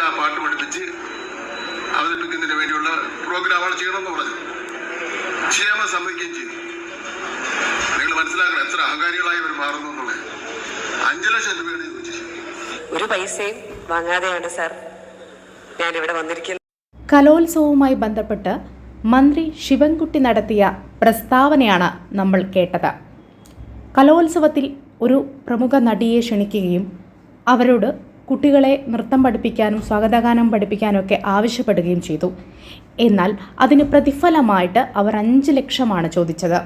ആ പാട്ട് പഠിപ്പിച്ച് അവതരിപ്പിക്കുന്നതിന് വേണ്ടിയുള്ള പ്രോഗ്രാമുകൾ ചെയ്യണമെന്ന് പറഞ്ഞു. ചെയ്യാൻ സമ്മതിക്കുകയും ചെയ്തു. നിങ്ങൾ മനസ്സിലാക്കണം എത്ര അഹങ്കാരികളായി അവർ മാറുന്നു എന്നുള്ളത്. 5 ലക്ഷം രൂപയാണ് ചോദിച്ചത്. ഒരു പൈസയും വാങ്ങാതെയാണ് സാർ ഞാനിവിടെ വന്നിരിക്കുന്നത്. കലോത്സവവുമായി ബന്ധപ്പെട്ട് മന്ത്രി ശിവൻകുട്ടി നടത്തിയ പ്രസ്താവനയാണ് നമ്മൾ കേട്ടത്. കലോത്സവത്തിൽ ഒരു പ്രമുഖ നടിയെ ക്ഷണിക്കുകയും അവരോട് കുട്ടികളെ നൃത്തം പഠിപ്പിക്കാനും സ്വാഗതഗാനം പഠിപ്പിക്കാനും ഒക്കെ ആവശ്യപ്പെടുകയും ചെയ്തു. എന്നാൽ അതിന് പ്രതിഫലമായിട്ട് അവർ 5 ലക്ഷമാണ് ചോദിച്ചത്.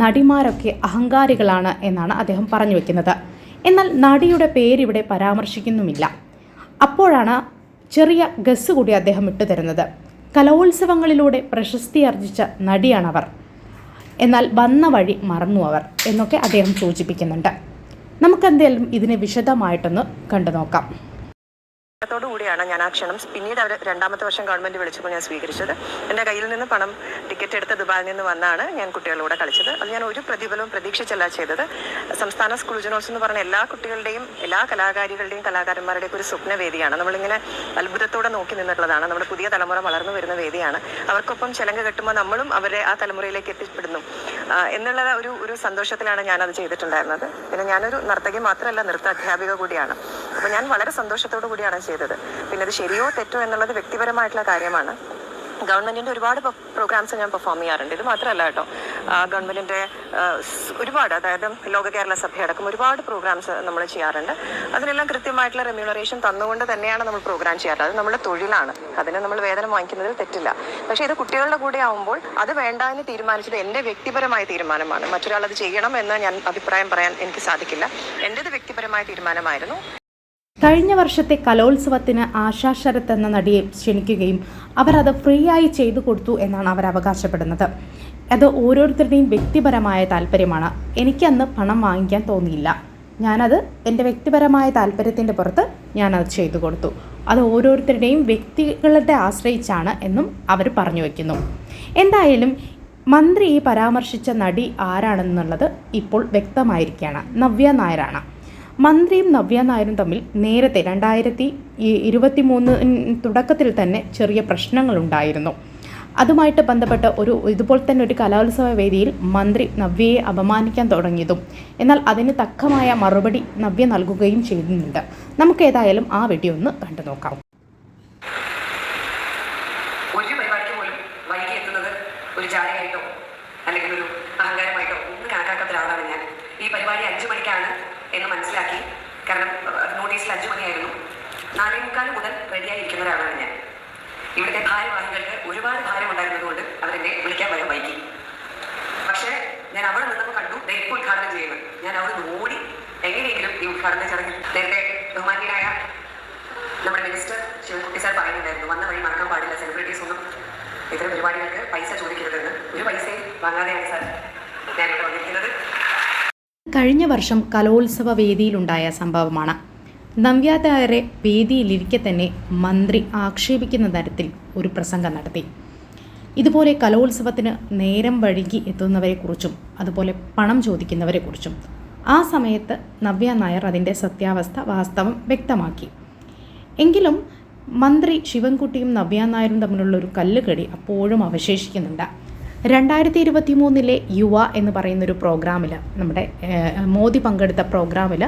നടിമാരൊക്കെ അഹങ്കാരികളാണ് എന്നാണ് അദ്ദേഹം പറഞ്ഞു വയ്ക്കുന്നത്. എന്നാൽ നടിയുടെ പേരിവിടെ പരാമർശിക്കുന്നുമില്ല. അപ്പോഴാണ് ചെറിയ ഗസ് കൂടി അദ്ദേഹം ഇട്ടുതരുന്നത്. കലോത്സവങ്ങളിലൂടെ പ്രശസ്തി ആർജിച്ച നടിയാണവർ, എന്നാൽ വന്ന വഴി മറന്നു അവർ എന്നൊക്കെ അദ്ദേഹം സൂചിപ്പിക്കുന്നുണ്ട്. നമുക്കെന്തായാലും ഇതിനെ വിശദമായിട്ടൊന്ന് കണ്ടു നോക്കാം. ോടുകൂടിയാണ് ഞാൻ ആ ക്ഷണം പിന്നീട് അവർ 2ാമത്തെ വർഷം ഗവൺമെന്റ് വിളിച്ചപ്പോൾ ഞാൻ സ്വീകരിച്ചത്. എൻ്റെ കയ്യിൽ നിന്ന് പണം ടിക്കറ്റ് എടുത്ത് ദുബായിൽ നിന്ന് വന്നാണ് ഞാൻ കുട്ടികളോട് കളിച്ചത്. അത് ഞാൻ ഒരു പ്രതിഫലവും പ്രതീക്ഷിച്ചല്ല ചെയ്തത്. സംസ്ഥാന സ്കൂൾ യുവജനോത്സവം എന്ന് പറഞ്ഞ എല്ലാ കുട്ടികളുടെയും എല്ലാ കലാകാരികളുടെയും കലാകാരന്മാരുടെയും ഒരു സ്വപ്നവേദിയാണ്. നമ്മളിങ്ങനെ അത്ഭുതത്തോടെ നോക്കി നിന്നിട്ടുള്ളതാണ്. നമ്മുടെ പുതിയ തലമുറ വളർന്നു വരുന്ന വേദിയാണ്. അവർക്കൊപ്പം ചിലങ്ക കെട്ടുമ്പോൾ നമ്മളും അവരെ ആ തലമുറയിലേക്ക് എത്തിപ്പെടുന്നു എന്നുള്ള ഒരു സന്തോഷത്തിലാണ് ഞാനത് ചെയ്തിട്ടുണ്ടായിരുന്നത്. പിന്നെ ഞാനൊരു നർത്തകി മാത്രമല്ല, നൃത്ത അധ്യാപിക കൂടിയാണ്. അപ്പോൾ ഞാൻ വളരെ സന്തോഷത്തോടു കൂടിയാണ് ചെയ്തത്. പിന്നെ അത് ശരിയോ തെറ്റോ എന്നുള്ളത് വ്യക്തിപരമായിട്ടുള്ള കാര്യമാണ്. ഗവൺമെന്റിന്റെ ഒരുപാട് പ്രോഗ്രാംസ് ഞാൻ പെർഫോം ചെയ്യാറുണ്ട്. ഇത് മാത്രമല്ല കേട്ടോ, ഗവൺമെന്റിന്റെ ഒരുപാട്, അതായത് ലോക കേരള സഭയടക്കം ഒരുപാട് പ്രോഗ്രാംസ് നമ്മൾ ചെയ്യാറുണ്ട്. അതിനെല്ലാം കൃത്യമായിട്ടുള്ള റെമ്യൂണറേഷൻ തന്നുകൊണ്ട് തന്നെയാണ് നമ്മൾ പ്രോഗ്രാം ചെയ്യാറ്. അത് നമ്മുടെ തൊഴിലാണ്. അതിന് നമ്മൾ വേതനം വാങ്ങിക്കുന്നതിൽ തെറ്റില്ല. പക്ഷേ ഇത് കുട്ടികളുടെ കൂടെ ആവുമ്പോൾ അത് വേണ്ട എന്ന് തീരുമാനിച്ചത് എൻ്റെ വ്യക്തിപരമായ തീരുമാനമാണ്. മറ്റൊരാൾ അത് ചെയ്യണം എന്ന് ഞാൻ അഭിപ്രായം പറയാൻ എനിക്ക് സാധിക്കില്ല. എൻ്റേത് വ്യക്തിപരമായ തീരുമാനമായിരുന്നു. കഴിഞ്ഞ വർഷത്തെ കലോത്സവത്തിന് ആശാ ശരത് എന്ന നടിയെ ക്ഷണിക്കുകയും അവരത് ഫ്രീ ആയി ചെയ്തു കൊടുത്തു എന്നാണ് അവർ അവകാശപ്പെടുന്നത്. അത് ഓരോരുത്തരുടെയും വ്യക്തിപരമായ താല്പര്യമാണ്. എനിക്കന്ന് പണം വാങ്ങിക്കാൻ തോന്നിയില്ല. ഞാനത് എൻ്റെ വ്യക്തിപരമായ താല്പര്യത്തിൻ്റെ പുറത്ത് ഞാനത് ചെയ്തു കൊടുത്തു. അത് ഓരോരുത്തരുടെയും വ്യക്തികളെ ആശ്രയിച്ചാണ് എന്നും അവർ പറഞ്ഞു വയ്ക്കുന്നു. എന്തായാലും മന്ത്രി ഈ പരാമർശിച്ച നടി ആരാണെന്നുള്ളത് ഇപ്പോൾ വ്യക്തമായിരിക്കുകയാണ്. നവ്യ നായരാണ്. മന്ത്രിയും നവ്യ നായരും തമ്മിൽ നേരത്തെ 2023 തുടക്കത്തിൽ തന്നെ ചെറിയ പ്രശ്നങ്ങളുണ്ടായിരുന്നു. അതുമായിട്ട് ബന്ധപ്പെട്ട് ഇതുപോലെ തന്നെ ഒരു കലോത്സവ വേദിയിൽ മന്ത്രി നവ്യയെ അപമാനിക്കാൻ തുടങ്ങിയതും, എന്നാൽ അതിന് തക്കമായ മറുപടി നവ്യ നൽകുകയും ചെയ്യുന്നുണ്ട്. നമുക്ക് ഏതായാലും ആ വീഡിയോ ഒന്ന് കണ്ടു നോക്കാം. ഒരു പരിപാടിക്ക് പോലും വൈകി എത്തുന്നത് ഒരു ജാലയായിട്ടോ അല്ലെങ്കിൽ ഒരു അഹങ്കാരമായിട്ടോ ഒന്നും കണക്കാക്കാത്ത ഒരാളാണ് ഞാൻ. ഈ പരിപാടി 5 മണിക്കാണ് എന്ന് മനസ്സിലാക്കി. കാരണം നോട്ടീസിൽ 5 മണിയായിരുന്നു. 4:45 മുതൽ റെഡിയായിരിക്കുന്ന ഒരാളാണ് ഞാൻ. ഇവിടുത്തെ ഭാരവാഹികൾക്ക് ഒരുപാട് ഭാരം ഉണ്ടായിരുന്നതുകൊണ്ട് അവരെന്നെ വിളിക്കാൻ വരെ വൈകി. പക്ഷേ ഞാൻ അവിടെ നിന്നപ്പോൾ കണ്ടു ഇപ്പോൾ ഉദ്ഘാടനം ചെയ്യുന്നത്. ഞാൻ അവിടെ ഓടി എങ്ങനെയെങ്കിലും ഈ ഉദ്ഘാടന ചടങ്ങിൽ നേരത്തെ ബഹുമാന്യനായ നമ്മുടെ മിനിസ്റ്റർ ശിവൻകുട്ടി സാർ പറയുന്നുണ്ടായിരുന്നു, വന്ന വഴി മറക്കാൻ പാടില്ല, സെലിബ്രിറ്റീസ് ഒന്നും ഇത്തരം പരിപാടികൾക്ക് പൈസ ചോദിക്കരുതെന്ന്. ഒരു പൈസയും വാങ്ങാതെയാണ് സാർ ഞാനിവിടെ വന്നിരിക്കുന്നത്. കഴിഞ്ഞ വർഷം കലോത്സവ വേദിയിലുണ്ടായ സംഭവമാണ്. നവ്യ നായരെ വേദിയിലിരിക്കെ തന്നെ മന്ത്രി ആക്ഷേപിക്കുന്ന തരത്തിൽ ഒരു പ്രസംഗം നടത്തി. ഇതുപോലെ കലോത്സവത്തിന് നേരം വഴുകി എത്തുന്നവരെക്കുറിച്ചും അതുപോലെ പണം ചോദിക്കുന്നവരെക്കുറിച്ചും ആ സമയത്ത് നവ്യ നായർ അതിൻ്റെ വാസ്തവം വ്യക്തമാക്കി. എങ്കിലും മന്ത്രി ശിവൻകുട്ടിയും നവ്യ നായരും തമ്മിലുള്ളൊരു കല്ലുകടി അപ്പോഴും അവശേഷിക്കുന്നുണ്ട്. 2023 യുവ എന്ന് പറയുന്നൊരു പ്രോഗ്രാമിൽ, നമ്മുടെ മോദി പങ്കെടുത്ത പ്രോഗ്രാമിൽ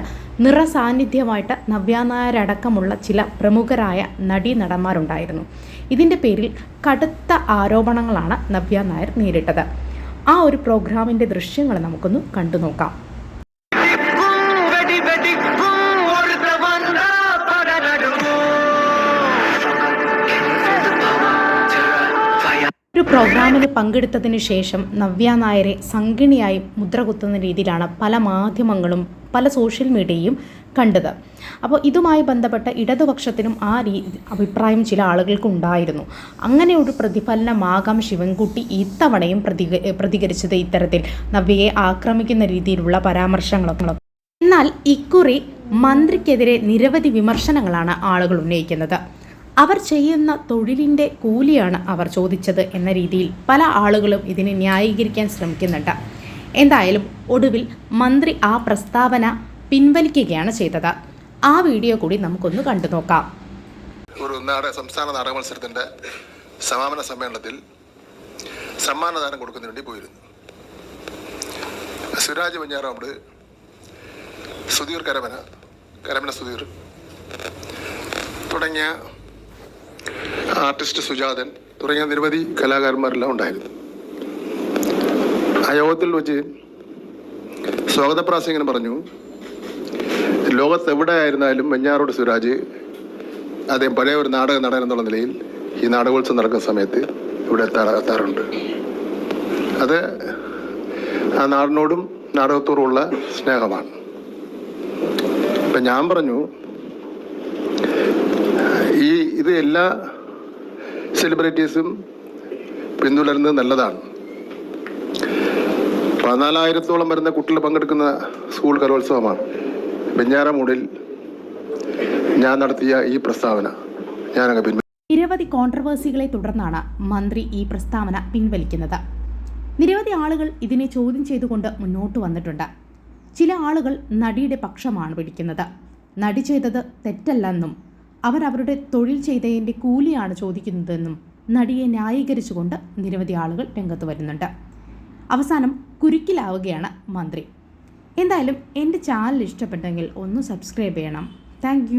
നിറസാന്നിധ്യമായിട്ട് നവ്യ നായരടക്കമുള്ള ചില പ്രമുഖരായ നടന്മാരുണ്ടായിരുന്നു. ഇതിൻ്റെ പേരിൽ കടുത്ത ആരോപണങ്ങളാണ് നവ്യ നായർ നേരിട്ടത്. ആ ഒരു പ്രോഗ്രാമിൻ്റെ ദൃശ്യങ്ങൾ നമുക്കൊന്ന് കണ്ടു നോക്കാം. ഒരു പ്രോഗ്രാമിന് പങ്കെടുത്തതിന് ശേഷം നവ്യ നായരെ സംഗിണിയായി മുദ്ര കുത്തുന്ന രീതിയിലാണ് പല മാധ്യമങ്ങളും പല സോഷ്യൽ മീഡിയയും കണ്ടത്. അപ്പോൾ ഇതുമായി ബന്ധപ്പെട്ട ഇടതുപക്ഷത്തിനും ആ അഭിപ്രായം ചില ആളുകൾക്കുണ്ടായിരുന്നു. അങ്ങനെ ഒരു പ്രതിഫലനമാകാം ശിവൻകുട്ടി ഇത്തവണയും പ്രതികരിച്ചത് ഇത്തരത്തിൽ നവ്യയെ ആക്രമിക്കുന്ന രീതിയിലുള്ള പരാമർശങ്ങളൊക്കെ. എന്നാൽ ഇക്കുറി മന്ത്രിക്കെതിരെ നിരവധി വിമർശനങ്ങളാണ് ആളുകൾ ഉന്നയിക്കുന്നത്. അവർ ചെയ്യുന്ന തൊഴിലിൻ്റെ കൂലിയാണ് അവർ ചോദിച്ചത് എന്ന രീതിയിൽ പല ആളുകളും ഇതിനെ ന്യായീകരിക്കാൻ ശ്രമിക്കുന്നുണ്ട്. എന്തായാലും ഒടുവിൽ മന്ത്രി ആ പ്രസ്താവന പിൻവലിക്കുകയാണ് ചെയ്തത്. ആ വീഡിയോ കൂടി നമുക്കൊന്ന് കണ്ടു നോക്കാം. ഒരു സംസ്ഥാന നാടക മത്സരത്തിൻ്റെ സമാപന സമ്മേളനത്തിൽ സമ്മാനദാനം കൊടുക്കുന്നതിന് വേണ്ടി പോയിരുന്നു. സുരാജ് വെഞ്ഞാറമൂട്, സുധീർ കരമന സുധീർ തുടങ്ങിയ ആർട്ടിസ്റ്റ് സുജാതൻ തുടങ്ങിയ നിരവധി കലാകാരന്മാരെല്ലാം ഉണ്ടായിരുന്നു. ആ യോഗത്തിൽ വെച്ച് സ്വാഗത പ്രാസംഗികൻ പറഞ്ഞു, ലോകത്ത് എവിടെ ആയിരുന്നാലും വെഞ്ഞാറമൂട് സുരാജ് അദ്ദേഹം പഴയ ഒരു നാടക നടൻ എന്നുള്ള നിലയിൽ ഈ നാടകോത്സവം നടക്കുന്ന സമയത്ത് ഇവിടെ എത്താറുണ്ട്. അത് ആ നാടിനോടും നാടകത്തോടുമുള്ള സ്നേഹമാണ്. ഇപ്പം ഞാൻ പറഞ്ഞു, ഇത് എല്ലാ സെലിബ്രിറ്റീസും പിന്തുടരുന്നത് നല്ലതാണ്. 14,000-ഓളം വരുന്ന കുട്ടികൾ പങ്കെടുക്കുന്ന സ്കൂൾ കലോത്സവമാണ്. വെഞ്ഞാറമൂടിൽ ഞാൻ നടത്തിയ ഈ പ്രസ്താവന ഞാനങ്ങ് നിരവധി കോൺട്രവേഴ്സികളെ തുടർന്നാണ് മന്ത്രി ഈ പ്രസ്താവന പിൻവലിക്കുന്നത്. നിരവധി ആളുകൾ ഇതിനെ ചോദ്യം ചെയ്തുകൊണ്ട് മുന്നോട്ട് വന്നിട്ടുണ്ട്. ചില ആളുകൾ നടിയുടെ പക്ഷമാണ് പിടിക്കുന്നത്. നടി ചെയ്തത് തെറ്റല്ലെന്നും അവരവരുടെ തൊഴിൽ ചെയ്തതിൻ്റെ കൂലിയാണ് ചോദിക്കുന്നതെന്നും നടിയെ ന്യായീകരിച്ചുകൊണ്ട് നിരവധി ആളുകൾ രംഗത്ത് വരുന്നുണ്ട്. അവസാനം കുരുക്കിലാവുകയാണ് മന്ത്രി. എന്തായാലും എൻ്റെ ചാനൽ ഇഷ്ടപ്പെട്ടെങ്കിൽ ഒന്ന് സബ്സ്ക്രൈബ് ചെയ്യണം. താങ്ക്